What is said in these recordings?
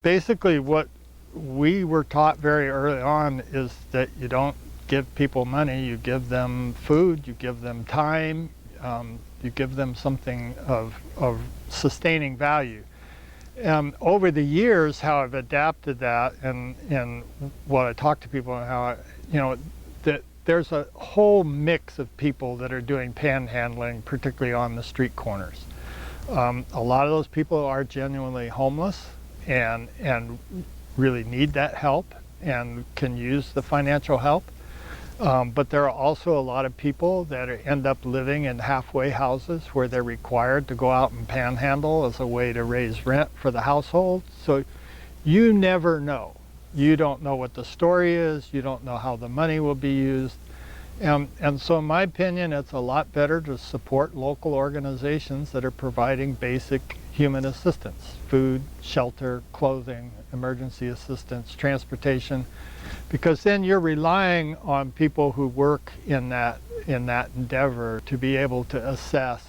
Basically, what we were taught very early on is that you don't give people money, you give them food, you give them time, you give them something of sustaining value. Over the years, how I've adapted that, and what I talk to people and how that there's a whole mix of people that are doing panhandling, particularly on the street corners. A lot of those people are genuinely homeless and really need that help and can use the financial help. But there are also a lot of people that end up living in halfway houses where they're required to go out and panhandle as a way to raise rent for the household. So you never know. You don't know what the story is. You don't know how the money will be used. And so in my opinion, it's a lot better to support local organizations that are providing basic human assistance: food, shelter, clothing, emergency assistance, transportation, because then you're relying on people who work in that endeavor to be able to assess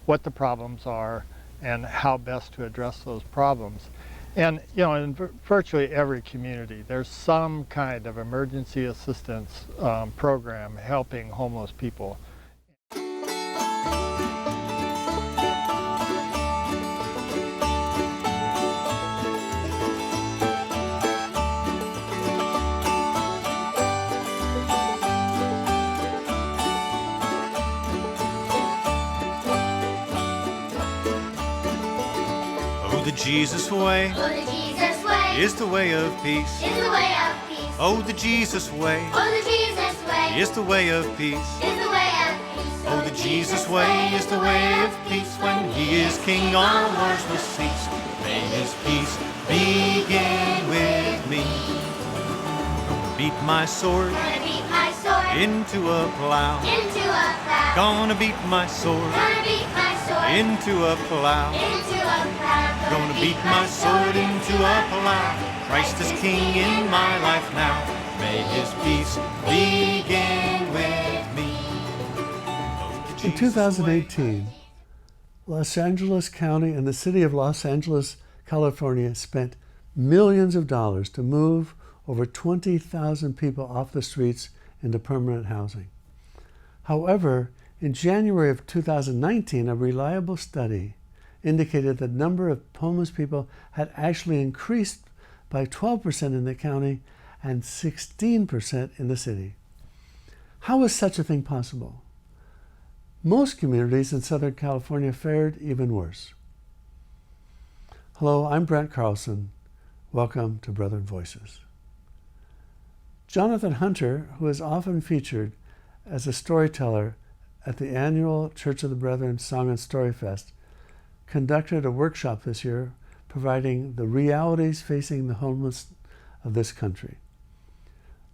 what the problems are and how best to address those problems. And in virtually every community, there's some kind of emergency assistance program helping homeless people. The Jesus way, oh, the Jesus way is the way of peace. Is the way of peace. Oh, the Jesus way, oh, the Jesus way is the way of peace. Is the way of peace. Oh, the Jesus way is the way of peace. When He is King, all wars will cease. May His peace begin with me. Gonna beat my sword, Gonna beat my sword into a plow. into a plow. Gonna beat my sword Gonna beat my sword into a plow. into a plow. Gonna beat my sword into a plow. Christ is King in my life now. May His peace begin with me. In 2018, Los Angeles County and the city of Los Angeles, California spent millions of dollars to move over 20,000 people off the streets into permanent housing. However, in January of 2019, a reliable study indicated the number of homeless people had actually increased by 12% in the county and 16% in the city. How is such a thing possible? Most communities in Southern California fared even worse. Hello, I'm Brent Carlson. Welcome to Brethren Voices. Jonathan Hunter, who is often featured as a storyteller at the annual Church of the Brethren Song and Story Fest, conducted a workshop this year providing the realities facing the homeless of this country.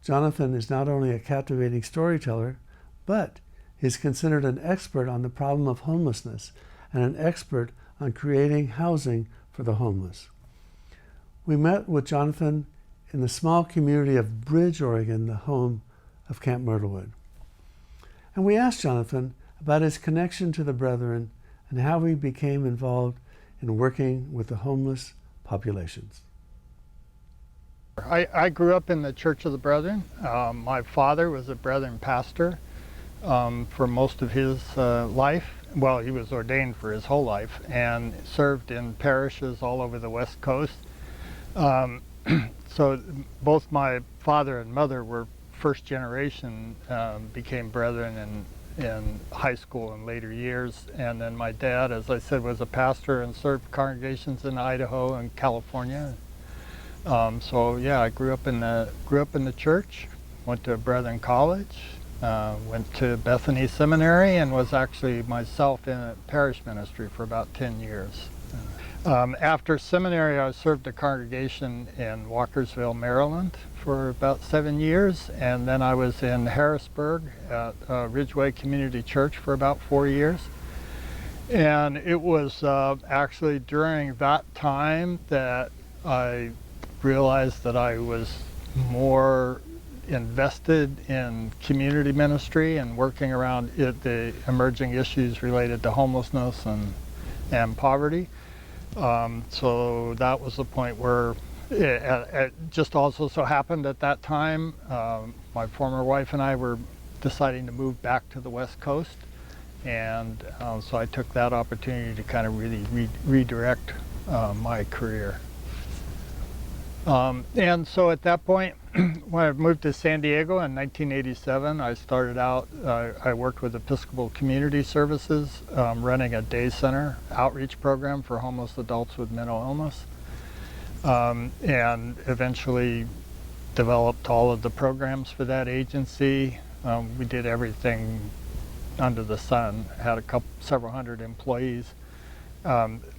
Jonathan is not only a captivating storyteller, but is considered an expert on the problem of homelessness and an expert on creating housing for the homeless. We met with Jonathan in the small community of Bridge, Oregon, the home of Camp Myrtlewood. And we asked Jonathan about his connection to the Brethren and how he became involved in working with the homeless populations. I grew up in the Church of the Brethren. My father was a Brethren pastor for most of his life. Well, he was ordained for his whole life and served in parishes all over the West Coast. So both my father and mother were first generation, became Brethren in high school and later years. And then my dad, as I said, was a pastor and served congregations in Idaho and California. So yeah, I grew up in the church, went to Brethren College, went to Bethany Seminary, and was actually myself in a parish ministry for about 10 years. After seminary, I served a congregation in Walkersville, Maryland for about 7 years, and then I was in Harrisburg at Ridgeway Community Church for about 4 years. And it was actually during that time that I realized that I was more invested in community ministry and working around the emerging issues related to homelessness and poverty. So that was the point where it just also so happened at that time, my former wife and I were deciding to move back to the West Coast, and so I took that opportunity to kind of really redirect my career. And so at that point, when I moved to San Diego in 1987, I started out, I worked with Episcopal Community Services, running a day center outreach program for homeless adults with mental illness, and eventually developed all of the programs for that agency. We did everything under the sun, had several hundred employees.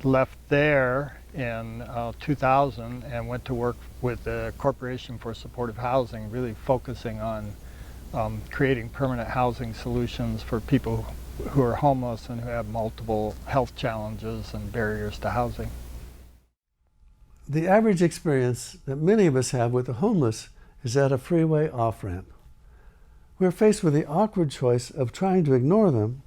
Left there in 2000 and went to work with the Corporation for Supportive Housing, really focusing on creating permanent housing solutions for people who are homeless and who have multiple health challenges and barriers to housing. The average experience that many of us have with the homeless is at a freeway off-ramp. We're faced with the awkward choice of trying to ignore them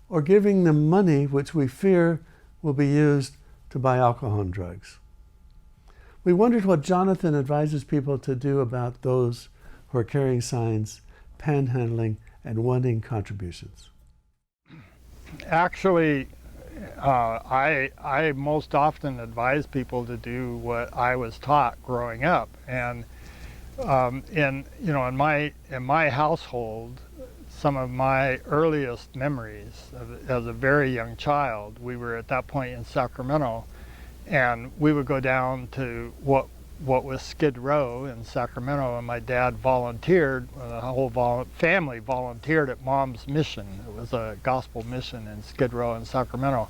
or giving them money which we fear will be used to buy alcohol and drugs. We wondered what Jonathan advises people to do about those who are carrying signs, panhandling, and wanting contributions. Actually, I most often advise people to do what I was taught growing up, and in my household, some of my earliest memories as a very young child, we were at that point in Sacramento, and we would go down to what was Skid Row in Sacramento, and my dad volunteered, the whole family volunteered at Mom's Mission. It was a gospel mission in Skid Row in Sacramento.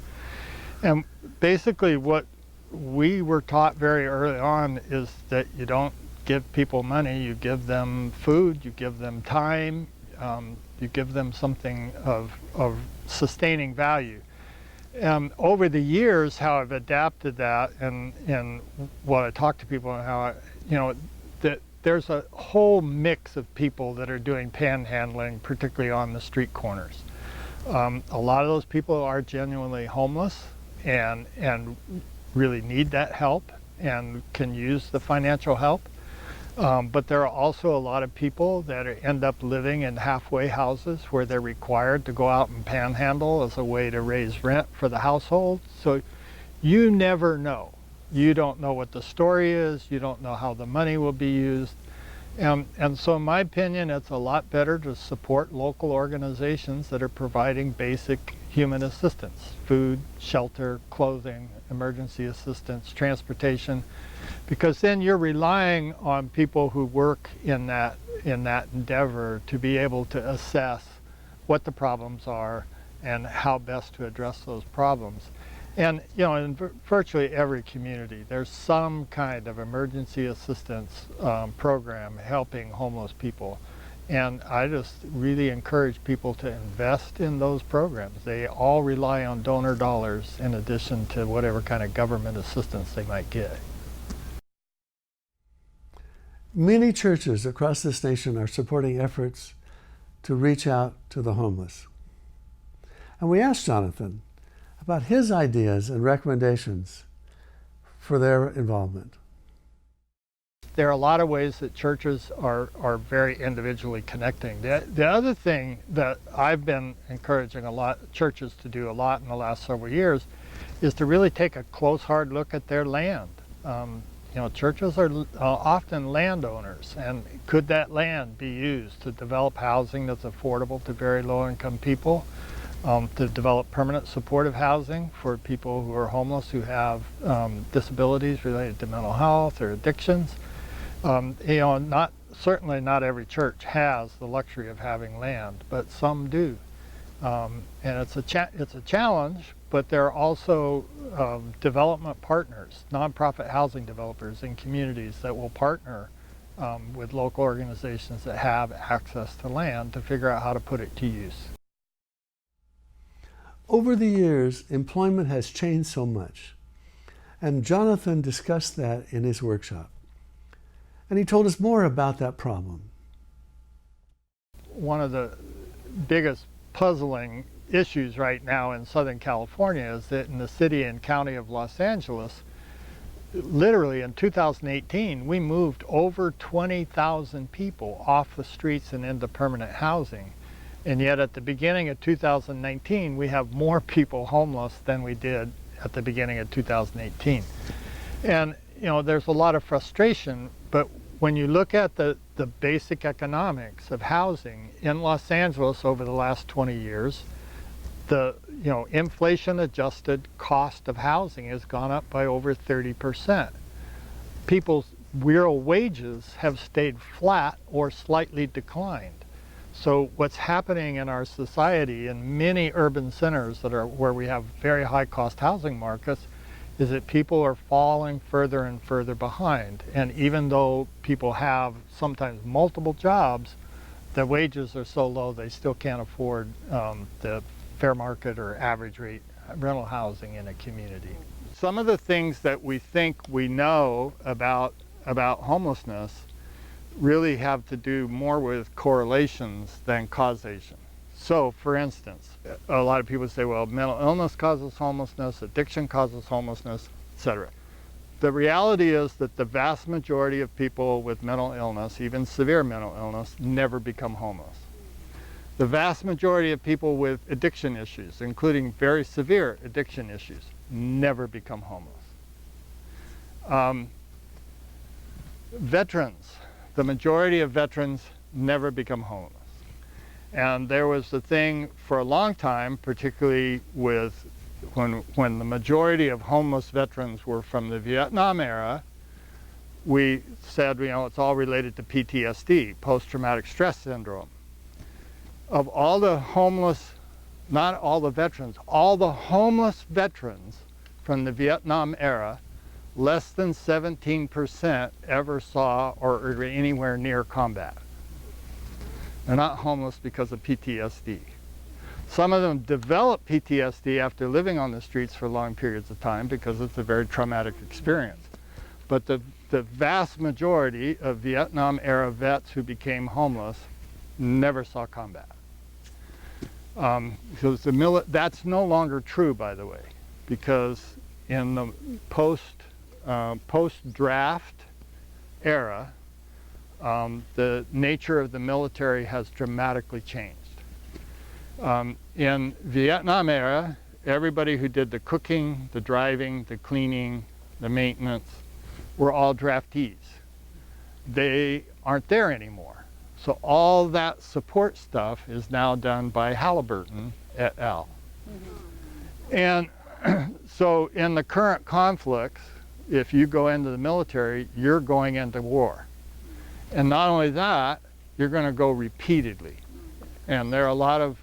And basically what we were taught very early on is that you don't give people money, you give them food, you give them time, you give them something of sustaining value. Over the years, how I've adapted that, and what I talk to people, and how that there's a whole mix of people that are doing panhandling, particularly on the street corners. A lot of those people are genuinely homeless and really need that help and can use the financial help. But there are also a lot of people that end up living in halfway houses where they're required to go out and panhandle as a way to raise rent for the household. So you never know. You don't know what the story is. You don't know how the money will be used. And so in my opinion, it's a lot better to support local organizations that are providing basic human assistance: food, shelter, clothing, emergency assistance, transportation, because then you're relying on people who work in that endeavor to be able to assess what the problems are and how best to address those problems. And in virtually every community, there's some kind of emergency assistance program helping homeless people. And I just really encourage people to invest in those programs. They all rely on donor dollars in addition to whatever kind of government assistance they might get. Many churches across this nation are supporting efforts to reach out to the homeless. And we asked Jonathan about his ideas and recommendations for their involvement. There are a lot of ways that churches are very individually connecting. The other thing that I've been encouraging churches to do a lot in the last several years is to really take a close, hard look at their land. Churches are often landowners, and could that land be used to develop housing that's affordable to very low-income people, to develop permanent supportive housing for people who are homeless who have disabilities related to mental health or addictions. Certainly not every church has the luxury of having land, but some do. And it's a challenge, but there are also development partners, nonprofit housing developers in communities that will partner with local organizations that have access to land to figure out how to put it to use. Over the years, employment has changed so much, and Jonathan discussed that in his workshop. And he told us more about that problem. One of the biggest puzzling issues right now in Southern California is that in the city and county of Los Angeles, literally in 2018, we moved over 20,000 people off the streets and into permanent housing. And yet at the beginning of 2019, we have more people homeless than we did at the beginning of 2018. And there's a lot of frustration, but when you look at the basic economics of housing in Los Angeles over the last 20 years, the inflation adjusted cost of housing has gone up by over 30%. People's real wages have stayed flat or slightly declined. So what's happening in our society in many urban centers where we have very high cost housing markets is that people are falling further and further behind. And even though people have sometimes multiple jobs, their wages are so low they still can't afford the fair market or average rate rental housing in a community. Some of the things that we think we know about homelessness really have to do more with correlations than causation. So, for instance, a lot of people say, well, mental illness causes homelessness, addiction causes homelessness, etc. The reality is that the vast majority of people with mental illness, even severe mental illness, never become homeless. The vast majority of people with addiction issues, including very severe addiction issues, never become homeless. Veterans, the majority of veterans never become homeless. And there was the thing for a long time, particularly with when the majority of homeless veterans were from the Vietnam era, we said, it's all related to PTSD, post-traumatic stress syndrome. Of all the homeless, not all the veterans, all the homeless veterans from the Vietnam era, less than 17% ever saw or are anywhere near combat. They're not homeless because of PTSD. Some of them develop PTSD after living on the streets for long periods of time because it's a very traumatic experience. But the vast majority of Vietnam era vets who became homeless never saw combat. That's no longer true, by the way, because in the post-draft era, the nature of the military has dramatically changed. In Vietnam era, everybody who did the cooking, the driving, the cleaning, the maintenance were all draftees. They aren't there anymore. So all that support stuff is now done by Halliburton et al. And so in the current conflicts, if you go into the military, you're going into war. And not only that, you're going to go repeatedly. And there are a lot of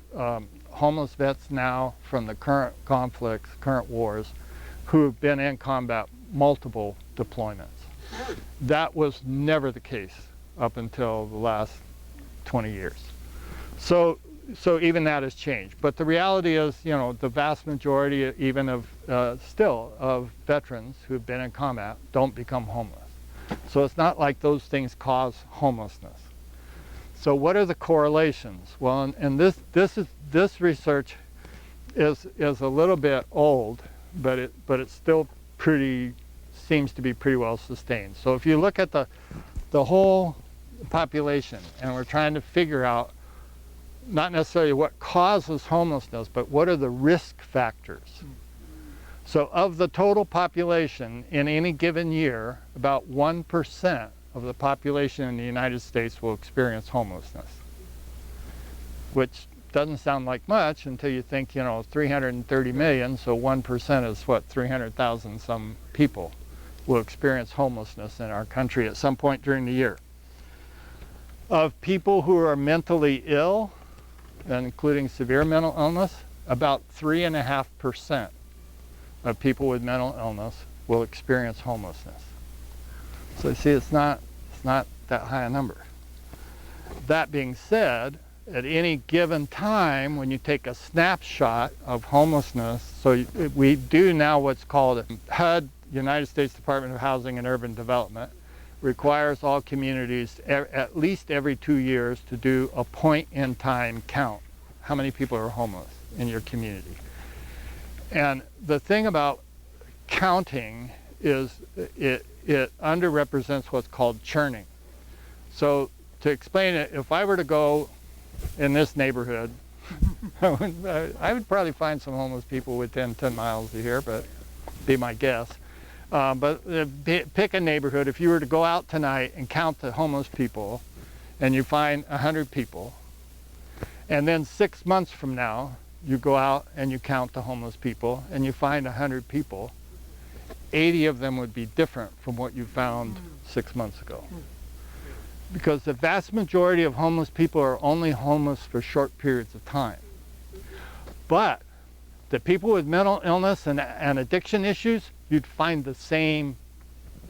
homeless vets now from the current conflicts, current wars, who have been in combat multiple deployments. That was never the case up until the last 20 years. So even that has changed. But the reality is, the vast majority, even of of veterans who've been in combat, don't become homeless. So it's not like those things cause homelessness. So what are the correlations? Well, and this research is a little bit old, but it's still seems to be pretty well sustained. So if you look at the whole population, and we're trying to figure out not necessarily what causes homelessness, but what are the risk factors. So of the total population in any given year, about 1% of the population in the United States will experience homelessness, which doesn't sound like much until you think, 330 million, so 1% is what, 300,000 some people will experience homelessness in our country at some point during the year. Of people who are mentally ill, including severe mental illness, about 3.5% of people with mental illness will experience homelessness. So you see, it's not that high a number. That being said, at any given time, when you take a snapshot of homelessness, so we do now what's called HUD, United States Department of Housing and Urban Development, requires all communities at least every 2 years to do a point-in-time count. How many people are homeless in your community? And the thing about counting is it underrepresents what's called churning. So to explain it, if I were to go in this neighborhood, I would probably find some homeless people within 10 miles of here, but be my guess. Pick a neighborhood. If you were to go out tonight and count the homeless people, and you find 100 people, and then 6 months from now, you go out and you count the homeless people, and you find 100 people, 80 of them would be different from what you found 6 months ago. Because the vast majority of homeless people are only homeless for short periods of time. But the people with mental illness and addiction issues, you'd find the same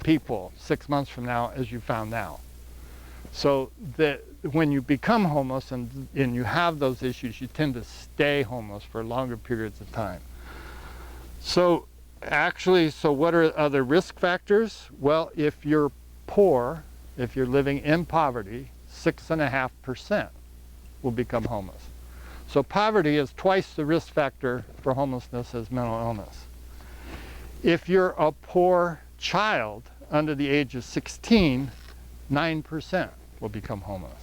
people 6 months from now as you found now. So that when you become homeless and you have those issues, you tend to stay homeless for longer periods of time. So actually, so what are other risk factors? Well, if you're poor, if you're living in poverty, 6.5% will become homeless. So poverty is twice the risk factor for homelessness as mental illness. If you're a poor child under the age of 16, 9% will become homeless.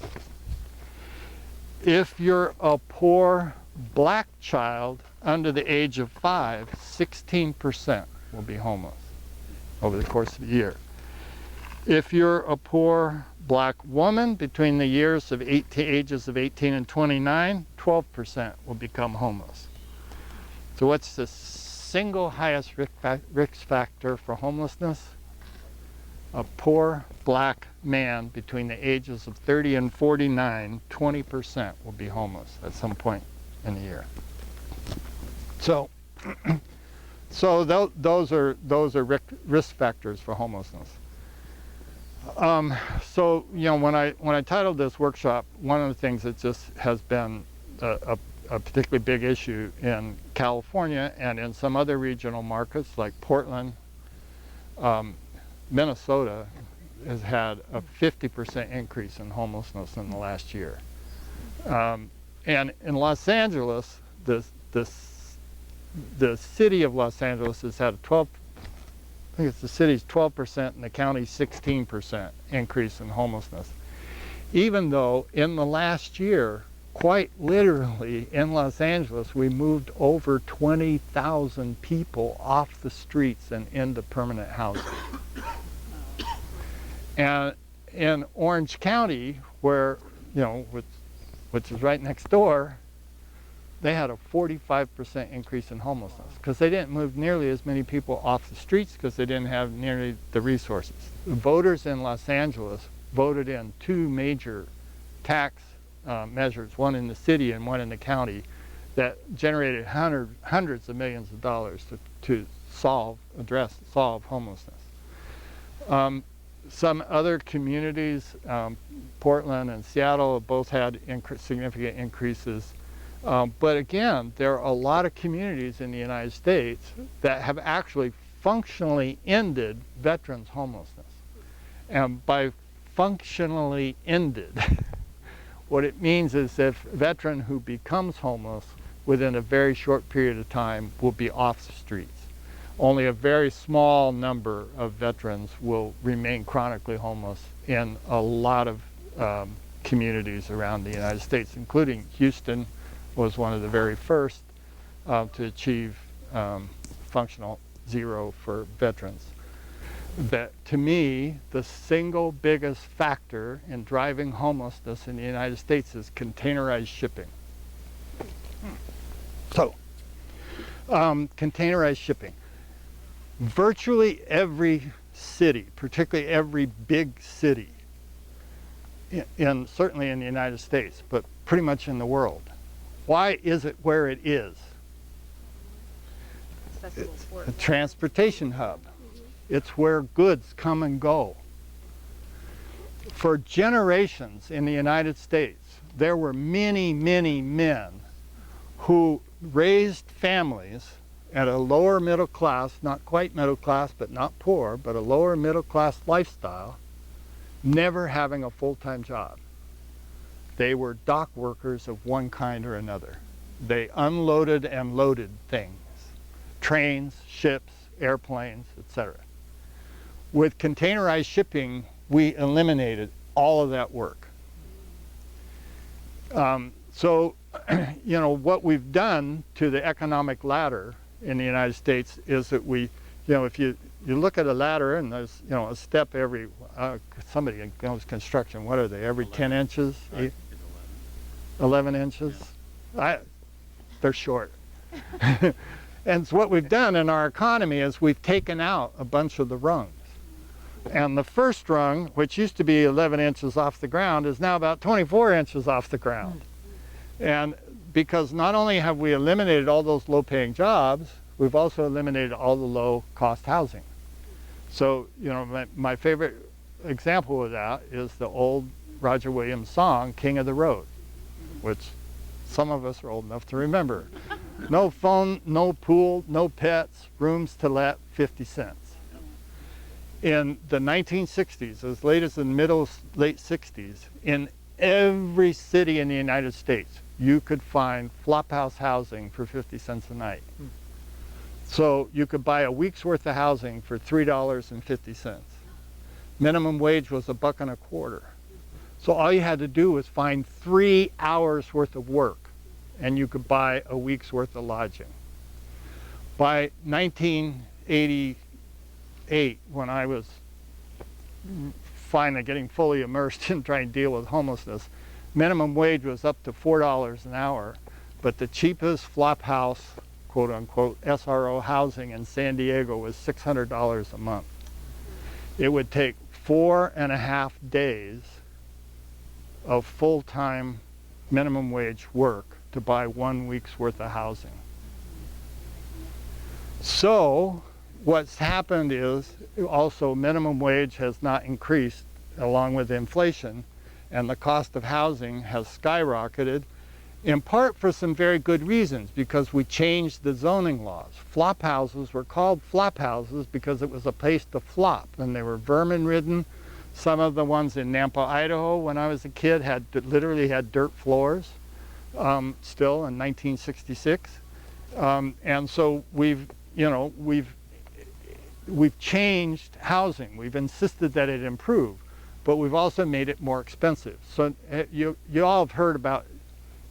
If you're a poor black child under the age of 5, 16% will be homeless over the course of the year. If you're a poor black woman between the ages of 18 and 29, 12% will become homeless. So what's the single highest risk factor for homelessness? A poor black man between the ages of 30 and 49, 20% will be homeless at some point in the year. So, those are risk factors for homelessness. So when I titled this workshop, one of the things that just has been a particularly big issue in California and in some other regional markets like Portland, Minnesota has had a 50% increase in homelessness in the last year. And in Los Angeles, the city of Los Angeles has had I think it's the city's 12% and the county's 16% increase in homelessness. Even though in the last year, quite literally in Los Angeles, we moved over 20,000 people off the streets and into permanent housing. And in Orange County, where, which is right next door, they had a 45% increase in homelessness because they didn't move nearly as many people off the streets because they didn't have nearly the resources. Voters in Los Angeles voted in two major tax measures, one in the city and one in the county, that generated hundreds of millions of dollars to solve homelessness. Some other communities, Portland and Seattle, have both had significant increases. But again, there are a lot of communities in the United States that have actually functionally ended veterans' homelessness. And by functionally ended, what it means is if a veteran who becomes homeless within a very short period of time will be off the streets. Only a very small number of veterans will remain chronically homeless in a lot of communities around the United States, including Houston was one of the very first to achieve functional zero for veterans. That, to me, the single biggest factor in driving homelessness in the United States is containerized shipping. So, containerized shipping. Virtually every city, particularly every big city, certainly in the United States, but pretty much in the world. Why is it where it is? It's a transportation hub. It's where goods come and go. For generations in the United States, there were many, many men who raised families at a lower middle class, not quite middle class, but not poor, but a lower middle class lifestyle, never having a full-time job. They were dock workers of one kind or another. They unloaded and loaded things, trains, ships, airplanes, etc. With containerized shipping, we eliminated all of that work. So, you know, what we've done to the economic ladder in the United States is that we, you know, if you look at a ladder and there's, you know, a step every, somebody knows construction, what are they, every 10 inches? 11 inches? They're short. And so what we've done in our economy is we've taken out a bunch of the rungs. And the first rung, which used to be 11 inches off the ground, is now about 24 inches off the ground. And because not only have we eliminated all those low-paying jobs, we've also eliminated all the low-cost housing. So, you know, my favorite example of that is the old Roger Williams song, King of the Road, which some of us are old enough to remember. No phone, no pool, no pets, rooms to let, 50 cents. In the 1960s, as late as the late 60s, in every city in the United States, you could find flophouse housing for 50 cents a night. So you could buy a week's worth of housing for $3.50. Minimum wage was $1.25. So all you had to do was find 3 hours worth of work, and you could buy a week's worth of lodging. By 1988, when I was finally getting fully immersed in trying to deal with homelessness, minimum wage was up to $4 an hour, but the cheapest flop house, quote unquote, SRO housing in San Diego was $600 a month. It would take 4.5 days of full-time minimum wage work to buy 1 week's worth of housing. So what's happened is also minimum wage has not increased along with inflation, and the cost of housing has skyrocketed, in part for some very good reasons, because we changed the zoning laws. Flop houses were called flop houses because it was a place to flop, and they were vermin-ridden. Some of the ones in Nampa, Idaho, when I was a kid, literally had dirt floors, still in 1966. And so we've changed housing. We've insisted that it improve, but we've also made it more expensive. So you all have heard about,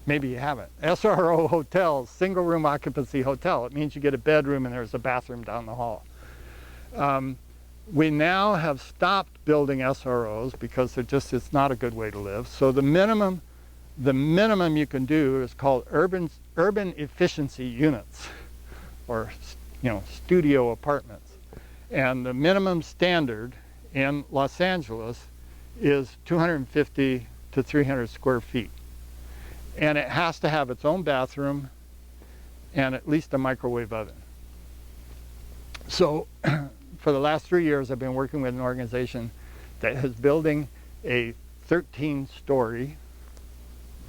maybe you haven't, SRO hotels, single room occupancy hotel. It means you get a bedroom and there's a bathroom down the hall. We now have stopped building SROs because it's not a good way to live. So the minimum you can do is called urban efficiency units, or, you know, studio apartments. And the minimum standard in Los Angeles is 250 to 300 square feet. And it has to have its own bathroom and at least a microwave oven. So for the last 3 years, I've been working with an organization that is building a 13-story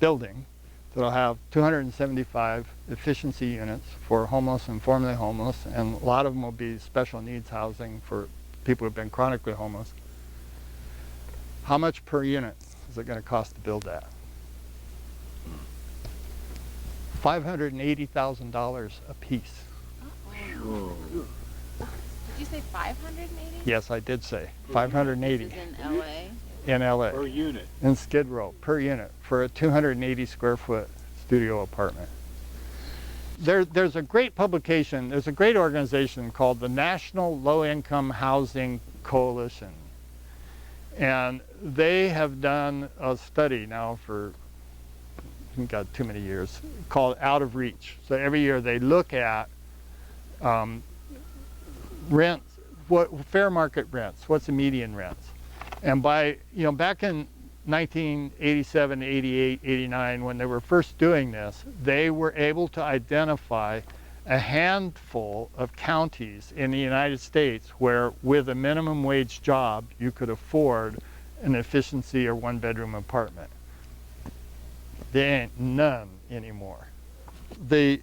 building that'll have 275 efficiency units for homeless and formerly homeless, and a lot of them will be special needs housing for people who've been chronically homeless. How much per unit is it going to cost to build that? $580,000 a piece. Whoa. Did you say 580? Yes, I did say 580. This is in LA? In LA. Per unit. In Skid Row, per unit, for a 280 square foot studio apartment. There's a great publication, there's a great organization called the National Low Income Housing Coalition. And they have done a study now for, got too many years, called Out of Reach. So every year they look at rents, what fair market rents, what's the median rents. And by, you know, back in 1987, 88, 89, when they were first doing this, they were able to identify a handful of counties in the United States where with a minimum wage job you could afford an efficiency or one-bedroom apartment. There ain't none anymore. The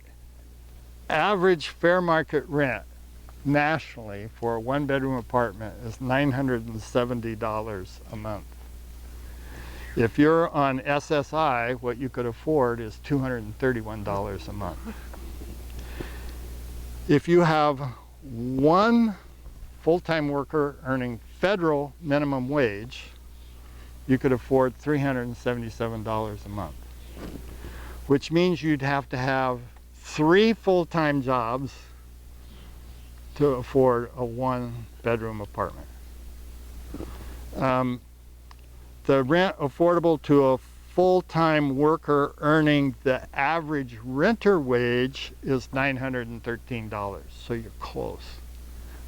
average fair market rent nationally for a one-bedroom apartment is $970 a month. If you're on SSI, what you could afford is $231 a month. If you have one full-time worker earning federal minimum wage, you could afford $377 a month, which means you'd have to have 3 full-time jobs to afford a 1-bedroom apartment. The rent affordable to a full-time worker earning the average renter wage is $913, so you're close.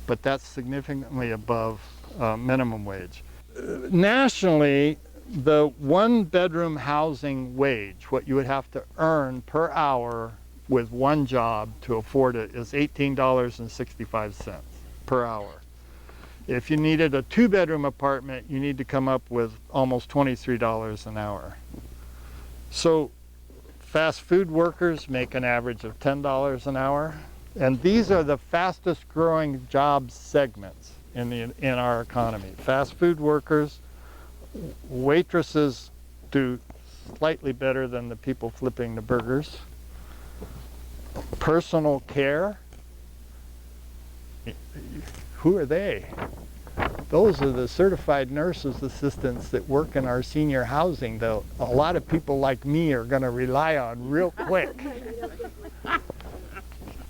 But that's significantly above minimum wage. Nationally, the 1-bedroom housing wage, what you would have to earn per hour with 1 job to afford it, is $18.65 per hour. If you needed a 2-bedroom apartment, you need to come up with almost $23 an hour. So fast food workers make an average of $10 an hour. And these are the fastest growing job segments in our economy. Fast food workers, waitresses do slightly better than the people flipping the burgers. Personal care, who are they? Those are the certified nurses assistants that work in our senior housing that a lot of people like me are going to rely on real quick.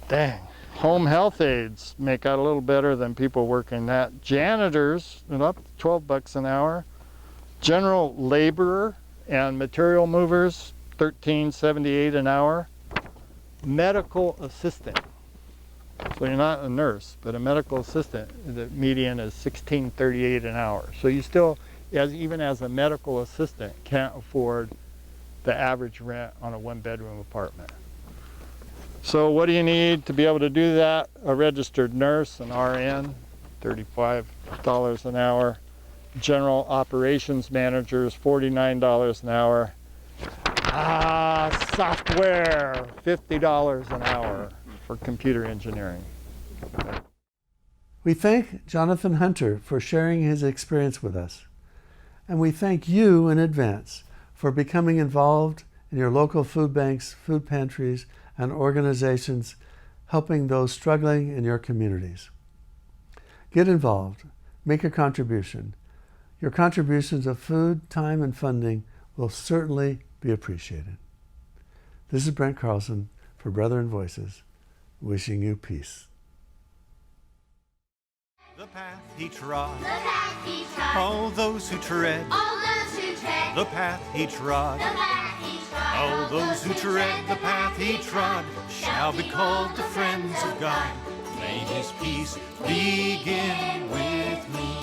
Dang. Home health aides make out a little better than people working that. Janitors, up to 12 bucks an hour. General laborer and material movers, $13.78 an hour. Medical assistant. So you're not a nurse, but a medical assistant, the median is $16.38 an hour. So you still, even as a medical assistant, can't afford the average rent on a 1-bedroom apartment. So what do you need to be able to do that? A registered nurse, an RN, $35 an hour. General operations managers, $49 an hour. Software, $50 an hour for computer engineering. We thank Jonathan Hunter for sharing his experience with us. And we thank you in advance for becoming involved in your local food banks, food pantries, and organizations helping those struggling in your communities. Get involved. Make a contribution. Your contributions of food, time, and funding will certainly be appreciated. This is Brent Carlson for Brethren Voices, wishing you peace. The path he trod, The path he trod, all those who tread, all those who tread, the path he trod, the path he trod, all those who tread the path he trod shall be called the friends of God. May his peace begin with me.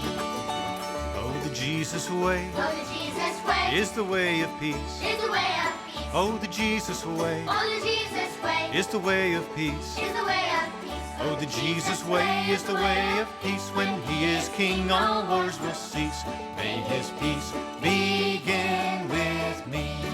Oh, the Jesus way Oh, the Jesus way is the way of peace. is the way of peace. Oh, the Jesus way Oh, the Jesus way is the way of peace. is the way of peace. Oh, the Jesus way is the way of peace. When he is king, all wars will cease. May his peace begin with me.